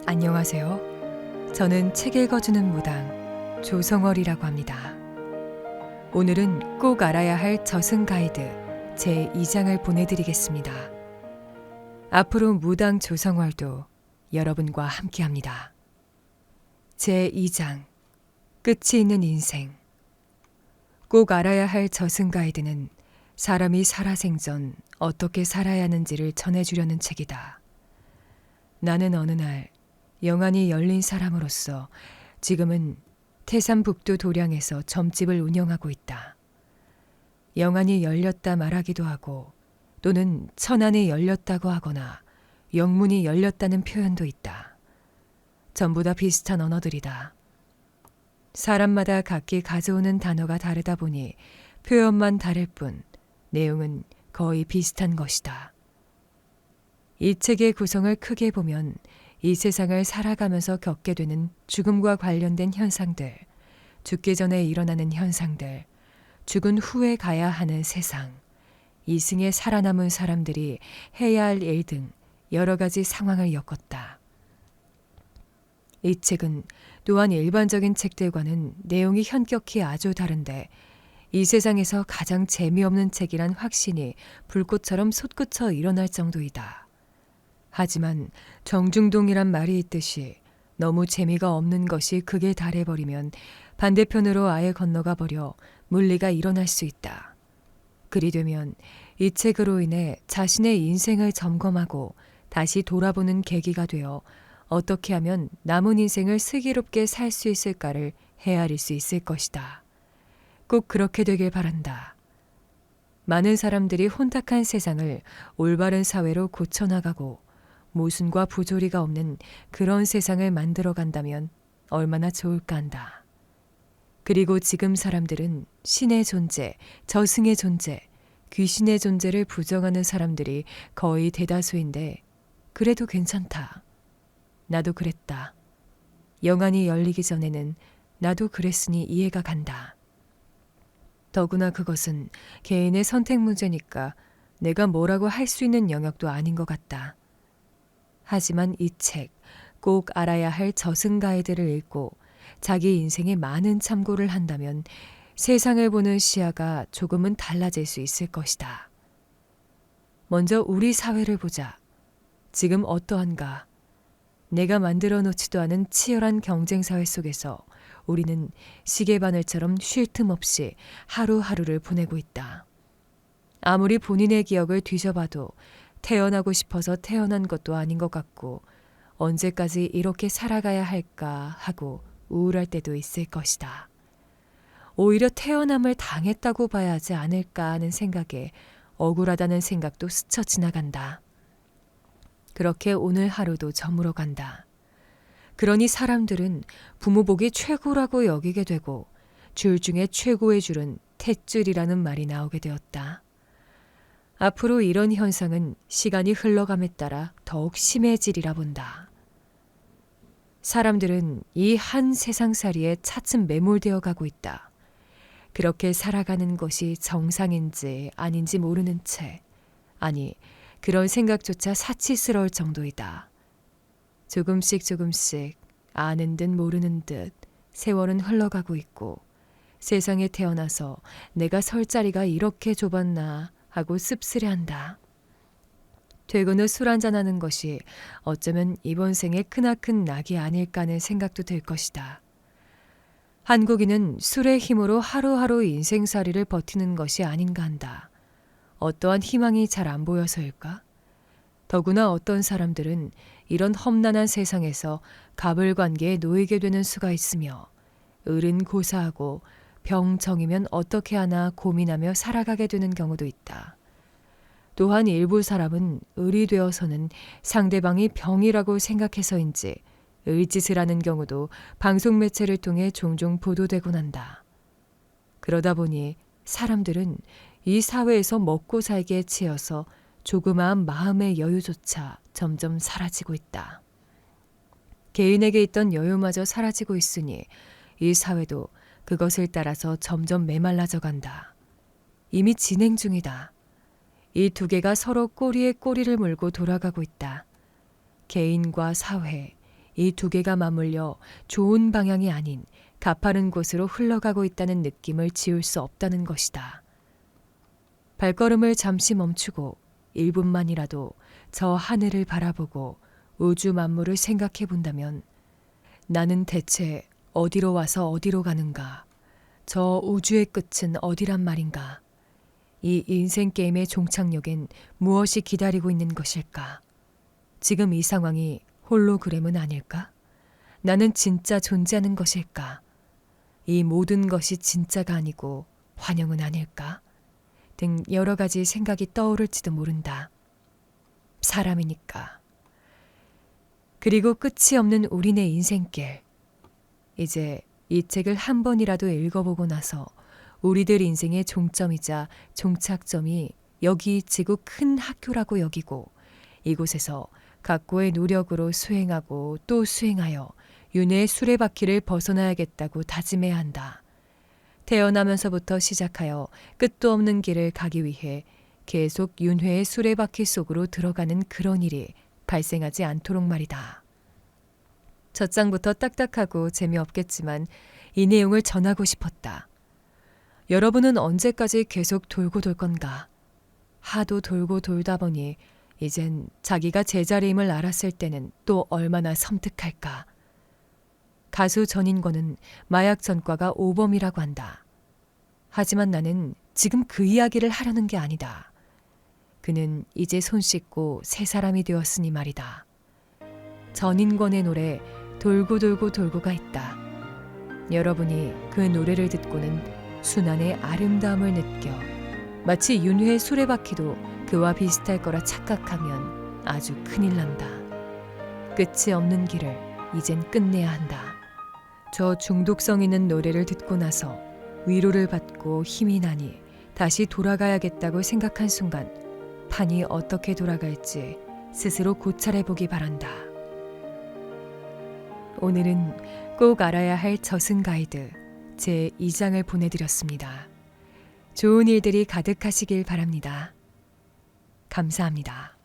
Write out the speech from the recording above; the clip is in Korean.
안녕하세요. 저는 책 읽어주는 무당 조성월이라고 합니다. 오늘은 꼭 알아야 할 저승 가이드 제2장을 보내드리겠습니다. 앞으로 무당 조성월도 여러분과 함께합니다. 제2장 끝이 있는 인생. 꼭 알아야 할 저승 가이드는 사람이 살아생전 어떻게 살아야 하는지를 전해주려는 책이다. 나는 어느 날 영안이 열린 사람으로서 지금은 태산북도 도량에서 점집을 운영하고 있다. 영안이 열렸다 말하기도 하고 또는 천안이 열렸다고 하거나 영문이 열렸다는 표현도 있다. 전부 다 비슷한 언어들이다. 사람마다 각기 가져오는 단어가 다르다 보니 표현만 다를 뿐 내용은 거의 비슷한 것이다. 이 책의 구성을 크게 보면 이 세상을 살아가면서 겪게 되는 죽음과 관련된 현상들, 죽기 전에 일어나는 현상들, 죽은 후에 가야 하는 세상, 이승에 살아남은 사람들이 해야 할 일 등 여러 가지 상황을 엮었다. 이 책은 또한 일반적인 책들과는 내용이 현격히 아주 다른데 이 세상에서 가장 재미없는 책이란 확신이 불꽃처럼 솟구쳐 일어날 정도이다. 하지만 정중동이란 말이 있듯이 너무 재미가 없는 것이 극에 달해버리면 반대편으로 아예 건너가 버려 물리가 일어날 수 있다. 그리 되면 이 책으로 인해 자신의 인생을 점검하고 다시 돌아보는 계기가 되어 어떻게 하면 남은 인생을 슬기롭게 살 수 있을까를 헤아릴 수 있을 것이다. 꼭 그렇게 되길 바란다. 많은 사람들이 혼탁한 세상을 올바른 사회로 고쳐나가고 모순과 부조리가 없는 그런 세상을 만들어 간다면 얼마나 좋을까 한다. 그리고 지금 사람들은 신의 존재, 저승의 존재, 귀신의 존재를 부정하는 사람들이 거의 대다수인데 그래도 괜찮다. 나도 그랬다. 영안이 열리기 전에는 나도 그랬으니 이해가 간다. 더구나 그것은 개인의 선택 문제니까 내가 뭐라고 할 수 있는 영역도 아닌 것 같다. 하지만 이 책, 꼭 알아야 할 저승 가이드를 읽고 자기 인생에 많은 참고를 한다면 세상을 보는 시야가 조금은 달라질 수 있을 것이다. 먼저 우리 사회를 보자. 지금 어떠한가? 내가 만들어 놓지도 않은 치열한 경쟁 사회 속에서 우리는 시계바늘처럼 쉴 틈 없이 하루하루를 보내고 있다. 아무리 본인의 기억을 뒤져봐도 태어나고 싶어서 태어난 것도 아닌 것 같고 언제까지 이렇게 살아가야 할까 하고 우울할 때도 있을 것이다. 오히려 태어남을 당했다고 봐야 하지 않을까 하는 생각에 억울하다는 생각도 스쳐 지나간다. 그렇게 오늘 하루도 저물어 간다. 그러니 사람들은 부모복이 최고라고 여기게 되고 줄 중에 최고의 줄은 탯줄이라는 말이 나오게 되었다. 앞으로 이런 현상은 시간이 흘러감에 따라 더욱 심해지리라 본다. 사람들은 이 한 세상살이에 차츰 매몰되어 가고 있다. 그렇게 살아가는 것이 정상인지 아닌지 모르는 채, 아니 그런 생각조차 사치스러울 정도이다. 조금씩 아는 듯 모르는 듯 세월은 흘러가고 있고 세상에 태어나서 내가 설 자리가 이렇게 좁았나 하고 씁쓸해한다. 퇴근 후 술 한잔하는 것이 어쩌면 이번 생의 크나큰 낙이 아닐까 하는 생각도 들 것이다. 한국인은 술의 힘으로 하루하루 인생살이를 버티는 것이 아닌가 한다. 어떠한 희망이 잘 안 보여서일까? 더구나 어떤 사람들은 이런 험난한 세상에서 가불관계에 놓이게 되는 수가 있으며 을은 고사하고 병정이면 어떻게 하나 고민하며 살아가게 되는 경우도 있다. 또한 일부 사람은 을이 되어서는 상대방이 병이라고 생각해서인지 을짓을 하는 경우도 방송 매체를 통해 종종 보도되곤 한다. 그러다 보니 사람들은 이 사회에서 먹고 살기에 치여서 조그마한 마음의 여유조차 점점 사라지고 있다. 개인에게 있던 여유마저 사라지고 있으니 이 사회도 그것을 따라서 점점 메말라져 간다. 이미 진행 중이다. 이 두 개가 서로 꼬리에 꼬리를 물고 돌아가고 있다. 개인과 사회, 이 두 개가 맞물려 좋은 방향이 아닌 가파른 곳으로 흘러가고 있다는 느낌을 지울 수 없다는 것이다. 발걸음을 잠시 멈추고 1분만이라도 저 하늘을 바라보고 우주 만물을 생각해 본다면 나는 대체 어디로 와서 어디로 가는가? 저 우주의 끝은 어디란 말인가? 이 인생 게임의 종착역엔 무엇이 기다리고 있는 것일까? 지금 이 상황이 홀로그램은 아닐까? 나는 진짜 존재하는 것일까? 이 모든 것이 진짜가 아니고 환영은 아닐까? 등 여러 가지 생각이 떠오를지도 모른다. 사람이니까. 그리고 끝이 없는 우리네 인생길. 이제 이 책을 한 번이라도 읽어보고 나서 우리들 인생의 종점이자 종착점이 여기 지구 큰 학교라고 여기고 이곳에서 각고의 노력으로 수행하고 또 수행하여 윤회의 수레바퀴를 벗어나야겠다고 다짐해야 한다. 태어나면서부터 시작하여 끝도 없는 길을 가기 위해 계속 윤회의 수레바퀴 속으로 들어가는 그런 일이 발생하지 않도록 말이다. 첫 장부터 딱딱하고 재미없겠지만 이 내용을 전하고 싶었다. 여러분은 언제까지 계속 돌고 돌 건가? 하도 돌고 돌다 보니 이젠 자기가 제자리임을 알았을 때는 또 얼마나 섬뜩할까. 가수 전인권은 마약 전과가 오범이라고 한다. 하지만 나는 지금 그 이야기를 하려는 게 아니다. 그는 이제 손 씻고 새 사람이 되었으니 말이다. 전인권의 노래 돌고 돌고 돌고가 있다. 여러분이 그 노래를 듣고는 순환의 아름다움을 느껴 마치 윤회의 수레바퀴도 그와 비슷할 거라 착각하면 아주 큰일 난다. 끝이 없는 길을 이젠 끝내야 한다. 저 중독성 있는 노래를 듣고 나서 위로를 받고 힘이 나니 다시 돌아가야겠다고 생각한 순간 판이 어떻게 돌아갈지 스스로 고찰해 보기 바란다. 오늘은 꼭 알아야 할 저승 가이드 제 2장을 보내드렸습니다. 좋은 일들이 가득하시길 바랍니다. 감사합니다.